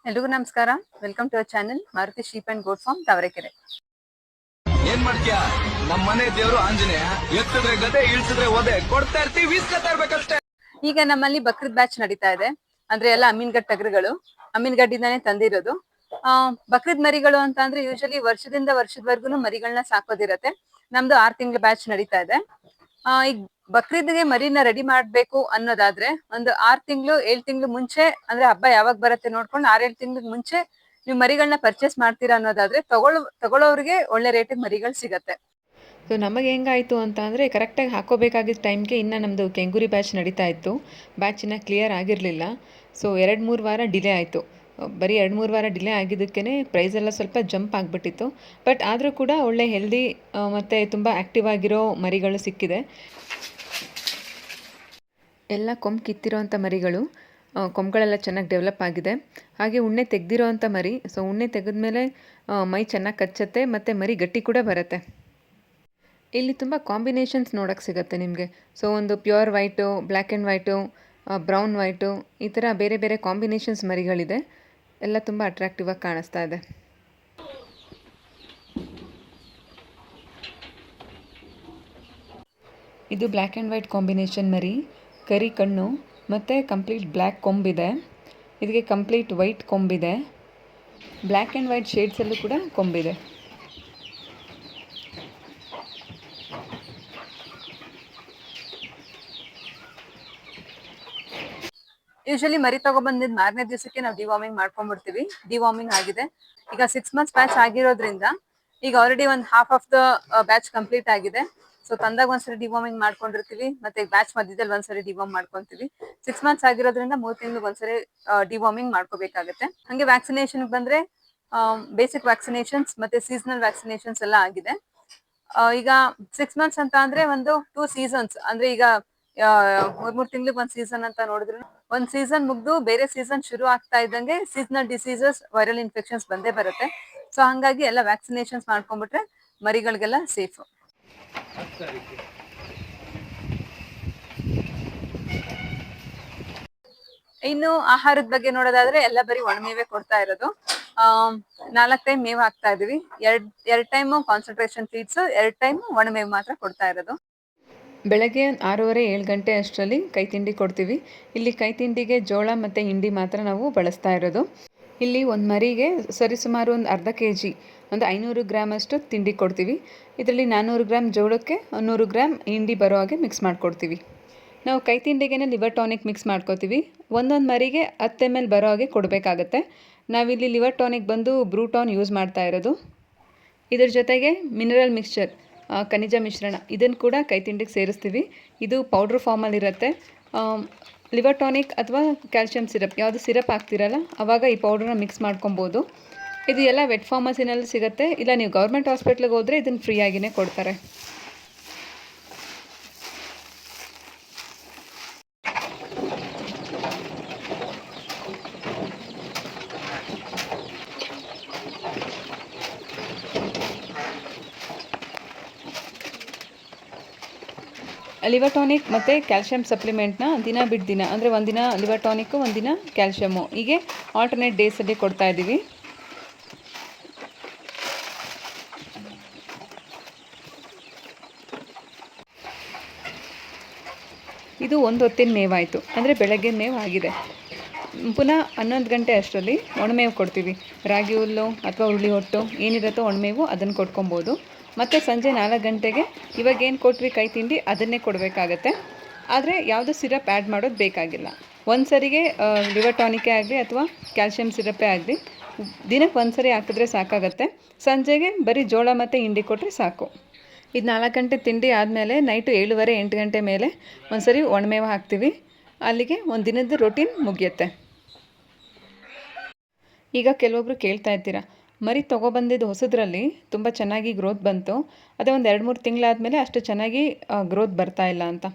ಎಲ್ರಿಗೂ ನಮಸ್ಕಾರ. Welcome to our channel Maruti sheep and goat farm Tavarekere. ಏನ್ ಮಾಡ್ತೀಯ? ನಮ್ಮ ಮನೆ ದೇವರು ಆಂಜನೇಯ. ಎತ್ತಿದ್ರೆ ಗದೆ, ಇಳಿಸಿದ್ರೆ ಒದೆ, ಕೊಡ್ತಾ ಇರ್ತೀವಿ, ಇಸ್ಕೊತಾ ಇರ್ಬೇಕಷ್ಟೇ. ಈಗ ನಮ್ಮಲ್ಲಿ ಬಕ್ರೀದ್ ಬ್ಯಾಚ್ ನಡೀತಾ ಇದೆ. ಅಂದ್ರೆ ಎಲ್ಲ ಅಮೀನ್ಗಡ್ ಟಗರುಗಳು, ಅಮೀನ್ಗಡ್ಡಿಂದಾನೇ ತಂದಿರೋದು. ಬಕ್ರೀದ್ ಮರಿಗಳು ಅಂತ ಅಂದ್ರೆ ಯೂಶಲಿ ವರ್ಷದಿಂದ ವರ್ಷದವರೆಗೂ ಮರಿಗಳನ್ನ ಸಾಕೋದಿರತ್ತೆ. ನಮ್ದು 6 ತಿಂಗಳ ಬ್ಯಾಚ್ ನಡೀತಾ ಇದೆ. ಈಗ ಬಕ್ರೀದ್ಗೆ ಮರಿನ ರೆಡಿ ಮಾಡ್ಬೇಕು ಅನ್ನೋದಾದ್ರೆ ಒಂದು 6 ತಿಂಗಳು 7 ತಿಂಗಳು ಮುಂಚೆ, ಅಂದ್ರೆ ಹಬ್ಬ ಯಾವಾಗ ಬರುತ್ತೆ ನೋಡ್ಕೊಂಡು 6-7 ತಿಂಗಳ ಮುಂಚೆ ನೀವು ಮರಿಗಳನ್ನ ಪರ್ಚೇಸ್ ಮಾಡ್ತೀರಾ ಅನ್ನೋದಾದ್ರೆ ತಗೊಳ್ಳೋರಿಗೆ ಒಳ್ಳೆ ರೇಟಿಗೆ ಮರಿಗಳು ಸಿಗತ್ತೆ. ಸೊ ನಮಗೆ ಹೆಂಗಾಯಿತು ಅಂತ ಅಂದರೆ ಕರೆಕ್ಟಾಗಿ ಹಾಕೋಬೇಕಾಗಿದ್ದ ಟೈಮ್ಗೆ ಇನ್ನು ನಮ್ಮದು ಕೆಂಗೂರಿ ಬ್ಯಾಚ್ ನಡೀತಾ ಇತ್ತು. ಬ್ಯಾಚ್ ಇನ್ನೂ ಕ್ಲಿಯರ್ ಆಗಿರಲಿಲ್ಲ. ಸೊ 2-3 ವಾರ ಡಿಲೇ ಆಯಿತು. ಬರೀ 2-3 ವಾರ ಡಿಲೇ ಆಗಿದ್ದಕ್ಕೇ ಪ್ರೈಸ್ ಎಲ್ಲ ಸ್ವಲ್ಪ ಜಂಪ್ ಆಗಿಬಿಟ್ಟಿತ್ತು. ಬಟ್ ಆದರೂ ಕೂಡ ಒಳ್ಳೆ ಹೆಲ್ದಿ ಮತ್ತು ತುಂಬ ಆ್ಯಕ್ಟಿವ್ ಆಗಿರೋ ಮರಿಗಳು ಸಿಕ್ಕಿದೆ. ಎಲ್ಲ ಕೊಂಬು ಕಿತ್ತಿರೋವಂಥ ಮರಿಗಳು, ಕೊಂಬುಗಳೆಲ್ಲ ಚೆನ್ನಾಗಿ ಡೆವಲಪ್ ಆಗಿದೆ. ಹಾಗೆ ಉಣ್ಣೆ ತೆಗೆದಿರೋ ಅಂಥ ಮರಿ. ಸೊ ಉಣ್ಣೆ ತೆಗೆದ್ಮೇಲೆ ಮೈ ಚೆನ್ನಾಗಿ ಕಚ್ಚತ್ತೆ ಮತ್ತು ಮರಿ ಗಟ್ಟಿ ಕೂಡ ಬರುತ್ತೆ. ಇಲ್ಲಿ ತುಂಬ ಕಾಂಬಿನೇಷನ್ಸ್ ನೋಡೋಕ್ಕೆ ಸಿಗುತ್ತೆ ನಿಮಗೆ. ಸೊ ಒಂದು pure white, black and white, brown white, ಈ ಥರ ಬೇರೆ ಬೇರೆ ಕಾಂಬಿನೇಷನ್ಸ್ ಮರಿಗಳಿದೆ. ಎಲ್ಲ ತುಂಬ ಅಟ್ರಾಕ್ಟಿವ್ ಆಗಿ ಕಾಣಿಸ್ತಾ ಇದೆ. ಇದು ಬ್ಲ್ಯಾಕ್ ಆ್ಯಂಡ್ ವೈಟ್ ಕಾಂಬಿನೇಷನ್ ಮರಿ. ಕರಿ ಕಣ್ಣು ಮತ್ತು ಕಂಪ್ಲೀಟ್ ಬ್ಲ್ಯಾಕ್ ಕೊಂಬಿದೆ. ಇದಕ್ಕೆ ಕಂಪ್ಲೀಟ್ ವೈಟ್ ಕೊಂಬಿದೆ. ಬ್ಲ್ಯಾಕ್ ಆ್ಯಂಡ್ ವೈಟ್ ಶೇಡ್ಸಲ್ಲೂ ಕೂಡ ಕೊಂಬಿದೆ. ಯೂಶಲಿ ಮರಿ ತಗೊಬಂದಿದ್ 4ನೇ ದಿವಸಕ್ಕೆ ನಾವು ಡಿವಾರ್ಮಿಂಗ್ ಮಾಡ್ಕೊಂಡ್ಬಿಡ್ತೀವಿ. ಡಿವಾರ್ಮಿಂಗ್ ಆಗಿದೆ. ಈಗ 6 ಮಂತ್ಸ್ ಬ್ಯಾಚ್ ಆಗಿರೋದ್ರಿಂದ ಈಗ ಆಲ್ರೆಡಿ ಒಂದು half of the batch complete ಆಗಿದೆ. ಸೊ ತಂದಾಗ ಒಂದ್ಸರಿ ಡಿವಾರ್ಮಿಂಗ್ ಮಾಡ್ಕೊಂಡಿರ್ತೀವಿ, ಮತ್ತೆ ಬ್ಯಾಚ್ ಮಧ್ಯದಲ್ಲಿ ಒಂದ್ಸರಿ ಡಿವಾರ್ಮ್ ಮಾಡ್ಕೊಂತೀವಿ. 6 ಮಂತ್ಸ್ ಆಗಿರೋದ್ರಿಂದ 3 ತಿಂಗಳಿಗೆ ಒಂದ್ಸರಿ ಡಿವಾರ್ಮಿಂಗ್ ಮಾಡ್ಕೋಬೇಕಾಗುತ್ತೆ. ಹಂಗೆ ವ್ಯಾಕ್ಸಿನೇಷನ್ ಬಂದ್ರೆ ಬೇಸಿಕ್ ವ್ಯಾಕ್ಸಿನೇಷನ್ಸ್ ಮತ್ತೆ ಸೀಸನಲ್ ವ್ಯಾಕ್ಸಿನೇಷನ್ಸ್ ಎಲ್ಲ ಆಗಿದೆ. ಈಗ 6 ಮಂತ್ಸ್ ಅಂತ ಅಂದ್ರೆ ಒಂದು 2 ಸೀಸನ್ಸ್, ಅಂದ್ರೆ ಈಗ 3 ತಿಂಗಳಿಗೆ ಒಂದು ಸೀಸನ್ ಅಂತ ನೋಡಿದ್ರು, ಒಂದ್ ಸೀಸನ್ ಮುಗ್ದು ಬೇರೆ ಸೀಸನ್ ಶುರು ಆಗ್ತಾ ಇದ್ದಂಗೆ ಸೀಸನಲ್ ಡಿಸೀಸಸ್, ವೈರಲ್ ಇನ್ಫೆಕ್ಷನ್ಸ್ ಬಂದೇ ಬರುತ್ತೆ. ಸೊ ಹಂಗಾಗಿ ಎಲ್ಲ ವ್ಯಾಕ್ಸಿನೇಷನ್ಸ್ ಮಾಡ್ಕೊಂಡ್ಬಿಟ್ರೆ ಮರಿಗಳಿಗೆಲ್ಲ ಸೇಫ್. ಇನ್ನು ಆಹಾರದ ಬಗ್ಗೆ ನೋಡೋದಾದ್ರೆ ಎಲ್ಲ ಬರೀ ಒಣಮೇವೆ ಕೊಡ್ತಾ ಇರೋದು. 4 ಟೈಮ್ ಮೇವು ಹಾಕ್ತಾ ಇದೀವಿ. ಎರಡ್ ಟೈಮ್ ಕಾನ್ಸಂಟ್ರೇಷನ್ ಫೀಡ್ಸ್, 2 ಟೈಮ್ ಒಣಮೇವು ಮಾತ್ರ ಕೊಡ್ತಾ ಇರೋದು. ಬೆಳಗ್ಗೆ 6:30-7 ಗಂಟೆ ಅಷ್ಟರಲ್ಲಿ ಕೈ ತಿಂಡಿ ಕೊಡ್ತೀವಿ. ಇಲ್ಲಿ ಕೈ ತಿಂಡಿಗೆ ಜೋಳ ಮತ್ತು ಹಿಂಡಿ ಮಾತ್ರ ನಾವು ಬಳಸ್ತಾ ಇರೋದು. ಇಲ್ಲಿ ಒಂದು ಮರಿಗೆ ಸರಿಸುಮಾರು ಒಂದು ಅರ್ಧ kg, ಒಂದು 500 ಗ್ರಾಮಷ್ಟು ತಿಂಡಿ ಕೊಡ್ತೀವಿ. ಇದರಲ್ಲಿ 400 ಗ್ರಾಮ್ ಜೋಳಕ್ಕೆ 100 ಗ್ರಾಮ್ ಹಿಂಡಿ ಬರೋ ಹಾಗೆ ಮಿಕ್ಸ್ ಮಾಡಿಕೊಡ್ತೀವಿ. ನಾವು ಕೈ ತಿಂಡಿಗೆ ಲಿವರ್ ಟಾನಿಕ್ ಮಿಕ್ಸ್ ಮಾಡ್ಕೋತೀವಿ. ಒಂದೊಂದು ಮರಿಗೆ 10 ml ಬರೋ ಹಾಗೆ ಕೊಡಬೇಕಾಗತ್ತೆ. ನಾವಿಲ್ಲಿ ಲಿವರ್ ಟಾನಿಕ್ ಬಂದು ಬ್ರೂಟಾನ್ ಯೂಸ್ ಮಾಡ್ತಾ ಇರೋದು. ಇದ್ರ ಜೊತೆಗೆ ಮಿನರಲ್ ಮಿಕ್ಸ್ಚರ್, ಖನಿಜ ಮಿಶ್ರಣ, ಇದನ್ನು ಕೂಡ ಕೈ ತಿಂಡಿಗೆ ಸೇರಿಸ್ತೀವಿ. ಇದು ಪೌಡ್ರ್ ಫಾರ್ಮಲ್ಲಿರುತ್ತೆ. ಲಿವರ್ ಟಾನಿಕ್ ಅಥವಾ ಕ್ಯಾಲ್ಶಿಯಂ ಸಿರಪ್, ಯಾವುದು ಸಿರಪ್ ಹಾಕ್ತಿರಲ್ಲ ಆವಾಗ ಈ ಪೌಡ್ರನ್ನ ಮಿಕ್ಸ್ ಮಾಡ್ಕೊಬೋದು. ಇದು ಎಲ್ಲ ವೆಟ್ ಫಾರ್ಮಸಿನಲ್ಲಿ ಸಿಗುತ್ತೆ. ಇಲ್ಲ ನೀವು ಗೌರ್ಮೆಂಟ್ ಹಾಸ್ಪಿಟ್ಲಿಗೆ ಹೋದರೆ ಇದನ್ನು ಫ್ರೀಯಾಗಿಯೇ ಕೊಡ್ತಾರೆ. ಲಿವರ್ ಟಾನಿಕ್ ಮತ್ತು ಕ್ಯಾಲ್ಶಿಯಂ ಸಪ್ಲಿಮೆಂಟ್ನ ದಿನ ಬಿಟ್ಟು ದಿನ, ಅಂದರೆ ಒಂದಿನ ಲಿವರ್ ಟಾನಿಕ್ಕು, ಒಂದಿನ ಕ್ಯಾಲ್ಶಿಯಮ್ಮು, ಹೀಗೆ ಆಲ್ಟರ್ನೇಟ್ ಡೇಸಲ್ಲಿ ಕೊಡ್ತಾ ಇದ್ದೀವಿ. ಇದು ಒಂದು ಹೊತ್ತಿನ ಮೇವಾಯಿತು, ಅಂದರೆ ಬೆಳಗ್ಗೆ ಮೇವು ಆಗಿದೆ. ಪುನಃ 11 ಗಂಟೆ ಅಷ್ಟರಲ್ಲಿ ಒಣಮೇವು ಕೊಡ್ತೀವಿ. ರಾಗಿ ಹುಲ್ಲು ಅಥವಾ ಹುರುಳಿ ಹೊಟ್ಟು ಏನಿರುತ್ತೋ ಒಣಮೇವು ಅದನ್ನು ಕೊಟ್ಕೊಬೋದು. ಮತ್ತು ಸಂಜೆ 4 ಗಂಟೆಗೆ ಇವಾಗ ಏನು ಕೊಟ್ವಿ ಕೈ ತಿಂಡಿ ಅದನ್ನೇ ಕೊಡಬೇಕಾಗತ್ತೆ. ಆದರೆ ಯಾವುದು ಸಿರಪ್ ಆ್ಯಡ್ ಮಾಡೋದು ಬೇಕಾಗಿಲ್ಲ. ಒಂದು ಸರಿಗೆ ಲಿವರ್ ಟಾನಿಕೇ ಆಗಲಿ ಅಥವಾ ಕ್ಯಾಲ್ಶಿಯಂ ಸಿರಪ್ಪೇ ಆಗಲಿ ದಿನಕ್ಕೆ ಒಂದು ಸರಿ ಹಾಕಿದ್ರೆ ಸಾಕಾಗತ್ತೆ. ಸಂಜೆಗೆ ಬರೀ ಜೋಳ ಮತ್ತು ಹಿಂಡಿ ಕೊಟ್ಟರೆ ಸಾಕು. ಇದು 4 ಗಂಟೆ ತಿಂಡಿ ಆದಮೇಲೆ ನೈಟು 7:30-8 ಗಂಟೆ ಮೇಲೆ ಒಂದು ಸರಿ ಒಣಮೇವು ಹಾಕ್ತೀವಿ. ಅಲ್ಲಿಗೆ ಒಂದು ದಿನದ ರೊಟೀನ್ ಮುಗಿಯುತ್ತೆ. ಈಗ ಕೆಲವೊಬ್ಬರು ಕೇಳ್ತಾ ಇರ್ತೀರಾ, ಮರಿ ತೊಗೊಬಂದಿದ್ದು ಹೊಸದ್ರಲ್ಲಿ ತುಂಬ ಚೆನ್ನಾಗಿ ಗ್ರೋತ್ ಬಂತು, ಅದೇ ಒಂದು 2-3 ತಿಂಗಳಾದಮೇಲೆ ಅಷ್ಟು ಚೆನ್ನಾಗಿ ಗ್ರೋತ್ ಬರ್ತಾ ಇಲ್ಲ ಅಂತ.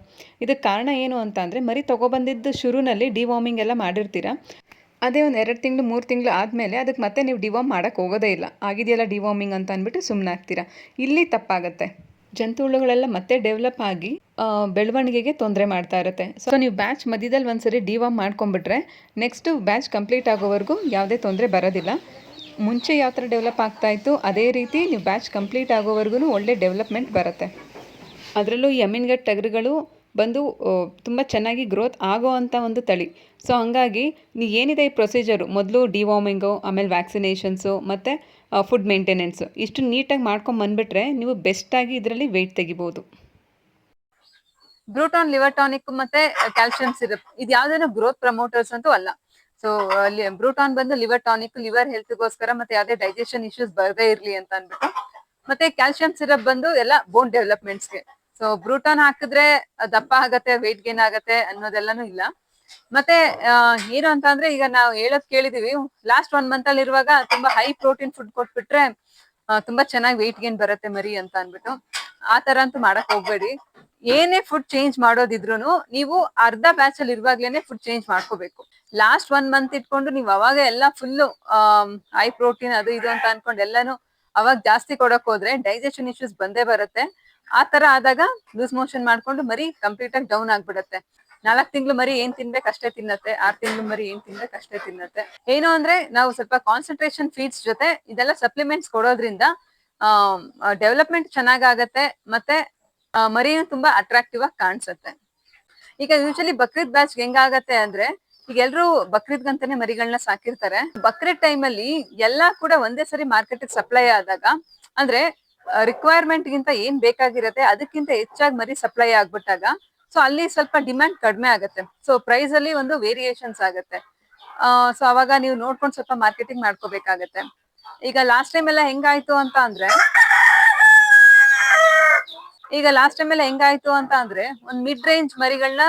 ಇದಕ್ಕೆ ಕಾರಣ ಏನು ಅಂತ ಅಂದರೆ, ಮರಿ ತೊಗೊಬಂದಿದ್ದು ಶುರುನಲ್ಲಿ ಡಿವಾರ್ಮಿಂಗ್ ಎಲ್ಲ ಮಾಡಿರ್ತೀರ. ಅದೇ ಒಂದು 2 ತಿಂಗಳು 3 ತಿಂಗಳು ಆದಮೇಲೆ ಅದಕ್ಕೆ ಮತ್ತೆ ನೀವು ಡಿವಾರ್ಮ್ ಮಾಡೋಕ್ಕೆ ಹೋಗೋದೇ ಇಲ್ಲ. ಆಗಿದೆಯಲ್ಲ ಡಿವಾರ್ಮಿಂಗ್ ಅಂತ ಅಂದ್ಬಿಟ್ಟು ಸುಮ್ಮನೆ ಆಗ್ತೀರಾ. ಇಲ್ಲಿ ತಪ್ಪಾಗತ್ತೆ. ಜಂತುಹುಳುಗಳೆಲ್ಲ ಮತ್ತೆ ಡೆವಲಪ್ ಆಗಿ ಬೆಳವಣಿಗೆಗೆ ತೊಂದರೆ ಮಾಡ್ತಾ ಇರುತ್ತೆ. ಸೊ ನೀವು ಬ್ಯಾಚ್ ಮಧ್ಯದಲ್ಲಿ ಒಂದ್ಸರಿ ಡಿವಾರ್ಮ್ ಮಾಡ್ಕೊಂಬಿಟ್ರೆ ನೆಕ್ಸ್ಟ್ ಬ್ಯಾಚ್ ಕಂಪ್ಲೀಟ್ ಆಗೋವರೆಗೂ ಯಾವುದೇ ತೊಂದರೆ ಬರೋದಿಲ್ಲ. ಮುಂಚೆ ಯಾವ ಥರ ಡೆವಲಪ್ ಆಗ್ತಾಯಿತ್ತು ಅದೇ ರೀತಿ ನೀವು ಬ್ಯಾಚ್ ಕಂಪ್ಲೀಟ್ ಆಗೋವರೆಗೂ ಒಳ್ಳೆ ಡೆವಲಪ್ಮೆಂಟ್ ಬರುತ್ತೆ. ಅದರಲ್ಲೂ ಈ ಅಮೀನ್ಗಢ್ ಟಗರುಗಳು ಬಂದು ತುಂಬ ಚೆನ್ನಾಗಿ ಗ್ರೋತ್ ಆಗೋ ಅಂಥ ಒಂದು ತಳಿ. ಸೊ ಹಾಗಾಗಿ ನೀವು ಏನಿದೆ ಈ ಪ್ರೊಸೀಜರು, ಮೊದಲು ಡಿವಾರ್ಮಿಂಗು, ಆಮೇಲೆ ವ್ಯಾಕ್ಸಿನೇಷನ್ಸು ಮತ್ತು ಫುಡ್ ಮೇಂಟೆನೆನ್ಸು ಇಷ್ಟು ನೀಟಾಗಿ ಮಾಡ್ಕೊಂಬಂದುಬಿಟ್ರೆ ನೀವು ಬೆಸ್ಟಾಗಿ ಇದರಲ್ಲಿ ವೆಯ್ಟ್ ತೆಗಿಬೋದು. ಬ್ರೂಟಾನ್ ಲಿವರ್ ಟಾನಿಕ್ ಮತ್ತೆ ಕ್ಯಾಲ್ಸಿಯಂ ಸಿರಪ್ ಇದು ಯಾವ್ದೇನೋ ಗ್ರೋತ್ ಪ್ರಮೋಟರ್ಸ್ ಅಂತೂ ಅಲ್ಲ. ಸೊ ಬ್ರೂಟಾನ್ ಬಂದು ಲಿವರ್ ಟಾನಿಕ್, ಲಿವರ್ ಹೆಲ್ತ್ಗೋಸ್ಕರ ಮತ್ತೆ ಯಾವ್ದೇ ಡೈಜೆಷನ್ ಇಶ್ಯೂಸ್ ಬರದೇ ಇರ್ಲಿ ಅಂತ ಅಂದ್ಬಿಟ್ಟು. ಮತ್ತೆ ಕ್ಯಾಲ್ಸಿಯಂ ಸಿರಪ್ ಬಂದು ಎಲ್ಲ ಬೋನ್ ಡೆವಲಪ್ಮೆಂಟ್ಸ್ಗೆ. ಸೊ ಬ್ರೂಟಾನ್ ಹಾಕಿದ್ರೆ ದಪ್ಪ ಆಗತ್ತೆ, ವೆಯ್ಟ್ ಗೇನ್ ಆಗತ್ತೆ ಅನ್ನೋದೆಲ್ಲಾನು ಇಲ್ಲ. ಮತ್ತೆ ಏನು ಅಂತ ಅಂದ್ರೆ ಈಗ ನಾವು ಹೇಳೋದ್ ಕೇಳಿದೀವಿ, ಲಾಸ್ಟ್ 1 month ಅಲ್ಲಿ ಇರುವಾಗ ತುಂಬಾ ಹೈ ಪ್ರೋಟೀನ್ ಫುಡ್ ಕೊಟ್ಬಿಟ್ರೆ ತುಂಬಾ ಚೆನ್ನಾಗಿ ವೆಯ್ಟ್ ಗೇನ್ ಬರುತ್ತೆ ಮರಿ ಅಂತ ಅನ್ಬಿಟ್ಟು ಆ ತರ ಅಂತೂ ಮಾಡಕ್ ಹೋಗ್ಬೇಡಿ. ಏನೇ ಫುಡ್ ಚೇಂಜ್ ಮಾಡೋದಿದ್ರು ನೀವು ಅರ್ಧ ಬ್ಯಾಚ್ ಅಲ್ಲಿ ಇರುವಾಗ್ಲೇನೆ ಫುಡ್ ಚೇಂಜ್ ಮಾಡ್ಕೋಬೇಕು. ಲಾಸ್ಟ್ 1 month ಇಟ್ಕೊಂಡು ನೀವು ಅವಾಗ ಎಲ್ಲ ಫುಲ್ ಹೈ ಪ್ರೋಟೀನ್ ಅದು ಇದು ಅಂತ ಅನ್ಕೊಂಡು ಎಲ್ಲಾನು ಅವಾಗ ಜಾಸ್ತಿ ಕೊಡಕ್ ಹೋದ್ರೆ ಡೈಜೆಷನ್ ಇಶ್ಯೂಸ್ ಬಂದೇ ಬರುತ್ತೆ. ಆ ತರ ಆದಾಗ ಲೂಸ್ ಮೋಷನ್ ಮಾಡ್ಕೊಂಡು ಮರಿ ಕಂಪ್ಲೀಟ್ ಆಗಿ ಡೌನ್ ಆಗ್ಬಿಡತ್ತೆ. 4 ತಿಂಗಳು ಮರಿ ಏನ್ ತಿನ್ಬೇಕು ಅಷ್ಟೇ ತಿನ್ನತ್ತೆ, 6 ತಿಂಗಳು ಮರಿ ಏನ್ ತಿನ್ಬೇಕು ಅಷ್ಟೇ ತಿನ್ನತ್ತೆ. ಏನು ಅಂದ್ರೆ ನಾವು ಸ್ವಲ್ಪ ಕಾನ್ಸಂಟ್ರೇಷನ್ ಫೀಡ್ಸ್ ಜೊತೆ ಇದೆಲ್ಲ ಸಪ್ಲಿಮೆಂಟ್ಸ್ ಕೊಡೋದ್ರಿಂದ ಡೆವಲಪ್ಮೆಂಟ್ ಚೆನ್ನಾಗತ್ತೆ ಮತ್ತೆ ಮರಿನೂ ತುಂಬಾ ಅಟ್ರಾಕ್ಟಿವ್ ಆಗಿ ಕಾಣಿಸುತ್ತೆ. ಈಗ ಯೂಶಲಿ ಬಕ್ರೀದ್ ಬ್ಯಾಚ್ ಹೆಂಗಾಗತ್ತೆ ಅಂದ್ರೆ, ಈಗ ಎಲ್ರು ಬಕ್ರೀದ್ಗಂತಾನೆ ಮರಿಗಳನ್ನ ಸಾಕಿರ್ತಾರೆ. ಬಕ್ರೀದ್ ಟೈಮ್ ಅಲ್ಲಿ ಎಲ್ಲಾ ಕೂಡ ಒಂದೇ ಸರಿ ಮಾರ್ಕೆಟ್ ಸಪ್ಲೈ ಆದಾಗ ಅಂದ್ರೆ ರಿಕ್ವೈರ್ಮೆಂಟ್ ಗಿಂತ ಏನ್ ಬೇಕಾಗಿರತ್ತೆ ಅದಕ್ಕಿಂತ ಹೆಚ್ಚಾಗಿ ಮರಿ ಸಪ್ಲೈ ಆಗ್ಬಿಟ್ಟಾಗ ಸೊ ಅಲ್ಲಿ ಸ್ವಲ್ಪ ಡಿಮ್ಯಾಂಡ್ ಕಡಿಮೆ ಆಗುತ್ತೆ. ಸೊ ಪ್ರೈಸ್ ಅಲ್ಲಿ ಒಂದು ವೇರಿಯೇಷನ್ಸ್ ಆಗುತ್ತೆ. ಸೊ ಅವಾಗ ನೀವು ನೋಡ್ಕೊಂಡು ಸ್ವಲ್ಪ ಮಾರ್ಕೆಟಿಂಗ್ ಮಾಡ್ಕೋಬೇಕಾಗತ್ತೆ. ಈಗ ಲಾಸ್ಟ್ ಟೈಮ್ ಎಲ್ಲ ಹೆಂಗಾಯ್ತು ಅಂತ ಅಂದ್ರೆ ಒಂದ್ ಮಿಡ್ ರೇಂಜ್ ಮರಿಗಳನ್ನ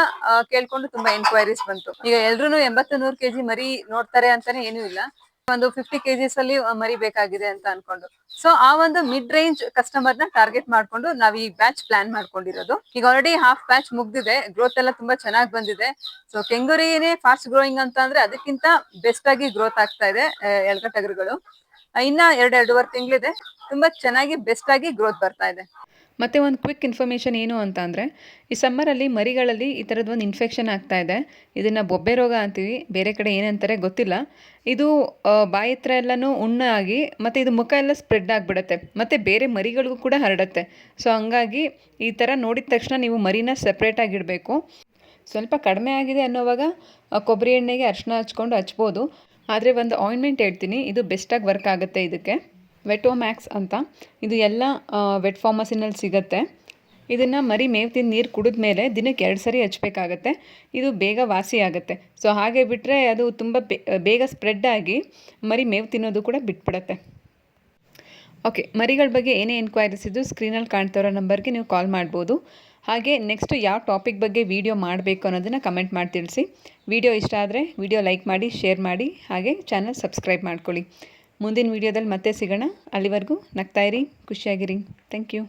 ಕೇಳ್ಕೊಂಡು ತುಂಬಾ ಎನ್ಕ್ವೈರೀಸ್ ಬಂತು. ಈಗ ಎಲ್ರು 80-100 kg ಮರಿ ನೋಡ್ತಾರೆ ಅಂತಾನೆ ಏನೂ ಇಲ್ಲ. ಒಂದು 50 kgs ಅಲ್ಲಿ ಮರಿ ಬೇಕಾಗಿದೆ ಅಂತ ಅನ್ಕೊಂಡು ಸೊ ಆ ಒಂದು ಮಿಡ್ ರೇಂಜ್ ಕಸ್ಟಮರ್ ನ ಟಾರ್ಗೆಟ್ ಮಾಡ್ಕೊಂಡು ನಾವ್ ಈ ಬ್ಯಾಚ್ ಪ್ಲಾನ್ ಮಾಡ್ಕೊಂಡಿರೋದು. ಈಗ ಆಲ್ರೆಡಿ ಹಾಫ್ ಬ್ಯಾಚ್ ಮುಗ್ದಿದೆ, ಗ್ರೋತ್ ಎಲ್ಲ ತುಂಬಾ ಚೆನ್ನಾಗಿ ಬಂದಿದೆ. ಸೊ ಕೆಂಗೂರಿನೇ ಫಾಸ್ಟ್ ಗ್ರೋಯಿಂಗ್ ಅಂತ ಅಂದ್ರೆ ಅದಕ್ಕಿಂತ ಬೆಸ್ಟ್ ಆಗಿ ಗ್ರೋತ್ ಆಗ್ತಾ ಇದೆ ಎಲ್ಗ ಟಗರುಗಳು. ಇನ್ನ 2-2.5 ತಿಂಗಳಿದೆ, ತುಂಬಾ ಚೆನ್ನಾಗಿ ಬೆಸ್ಟ್ ಆಗಿ ಗ್ರೋತ್ ಬರ್ತಾ ಇದೆ. ಮತ್ತು ಒಂದು ಕ್ವಿಕ್ ಇನ್ಫಾರ್ಮೇಷನ್ ಏನು ಅಂತ ಅಂದರೆ, ಈ ಸಮ್ಮರಲ್ಲಿ ಮರಿಗಳಲ್ಲಿ ಈ ಥರದ್ದು ಒಂದು ಇನ್ಫೆಕ್ಷನ್ ಆಗ್ತಾ ಇದೆ. ಇದನ್ನು ಬೊಬ್ಬೆ ರೋಗ ಅಂತೀವಿ, ಬೇರೆ ಕಡೆ ಏನಂತಾರೆ ಗೊತ್ತಿಲ್ಲ. ಇದು ಬಾಯಿ ಹತ್ರ ಎಲ್ಲನೂ ಉಣ್ಣಾಗಿ ಮತ್ತು ಇದು ಮುಖ ಎಲ್ಲ ಸ್ಪ್ರೆಡ್ ಆಗಿಬಿಡುತ್ತೆ ಮತ್ತು ಬೇರೆ ಮರಿಗಳಿಗೂ ಕೂಡ ಹರಡುತ್ತೆ. ಸೊ ಹಂಗಾಗಿ ಈ ಥರ ನೋಡಿದ ತಕ್ಷಣ ನೀವು ಮರಿನ ಸಪ್ರೇಟಾಗಿಡಬೇಕು. ಸ್ವಲ್ಪ ಕಡಿಮೆ ಆಗಿದೆ ಅನ್ನೋವಾಗ ಕೊಬ್ಬರಿ ಎಣ್ಣೆಗೆ ಅರಿಶಿನ ಹಚ್ಕೊಂಡು ಹಚ್ಬೋದು. ಆದರೆ ಒಂದು ಆಯಿಂಟ್ಮೆಂಟ್ ಹೇಳ್ತೀನಿ, ಇದು ಬೆಸ್ಟಾಗಿ ವರ್ಕ್ ಆಗುತ್ತೆ. ಇದಕ್ಕೆ ವೆಟೋಮ್ಯಾಕ್ಸ್ ಅಂತ, ಇದು ಎಲ್ಲ ವೆಟ್ ಫಾರ್ಮಸಿನಲ್ಲಿ ಸಿಗುತ್ತೆ. ಇದನ್ನು ಮರಿ ಮೇವು ತಿಂದು ನೀರು ಕುಡಿದ ಮೇಲೆ ದಿನಕ್ಕೆ 2 ಸರಿ ಹಚ್ಚಬೇಕಾಗತ್ತೆ. ಇದು ಬೇಗ ವಾಸಿ ಆಗುತ್ತೆ. ಸೊ ಹಾಗೆ ಬಿಟ್ಟರೆ ಅದು ತುಂಬ ಬೇಗ ಸ್ಪ್ರೆಡ್ ಆಗಿ ಮರಿ ಮೇವು ತಿನ್ನೋದು ಕೂಡ ಬಿಟ್ಬಿಡುತ್ತೆ. ಓಕೆ, ಮರಿಗಳ ಬಗ್ಗೆ ಏನೇ ಎನ್ಕ್ವೈರೀಸ್ ಇದ್ದು ಸ್ಕ್ರೀನಲ್ಲಿ ಕಾಣ್ತಿರೋ ನಂಬರ್ಗೆ ನೀವು ಕಾಲ್ ಮಾಡ್ಬೋದು. ಹಾಗೆ ನೆಕ್ಸ್ಟ್ ಯಾವ ಟಾಪಿಕ್ ಬಗ್ಗೆ ವಿಡಿಯೋ ಮಾಡಬೇಕು ಅನ್ನೋದನ್ನು ಕಮೆಂಟ್ ಮಾಡಿ ತಿಳಿಸಿ. ವಿಡಿಯೋ ಇಷ್ಟ ಆದರೆ ವಿಡಿಯೋ ಲೈಕ್ ಮಾಡಿ, ಶೇರ್ ಮಾಡಿ, ಹಾಗೆ ಚಾನಲ್ ಸಬ್ಸ್ಕ್ರೈಬ್ ಮಾಡ್ಕೊಳ್ಳಿ. ಮುಂದಿನ ವಿಡಿಯೋದಲ್ಲಿ ಮತ್ತೆ ಸಿಗೋಣ. ಅಲ್ಲಿವರೆಗೂ ನಗ್ತಾಯಿರಿ, ಖುಷಿಯಾಗಿರಿ. Thank you.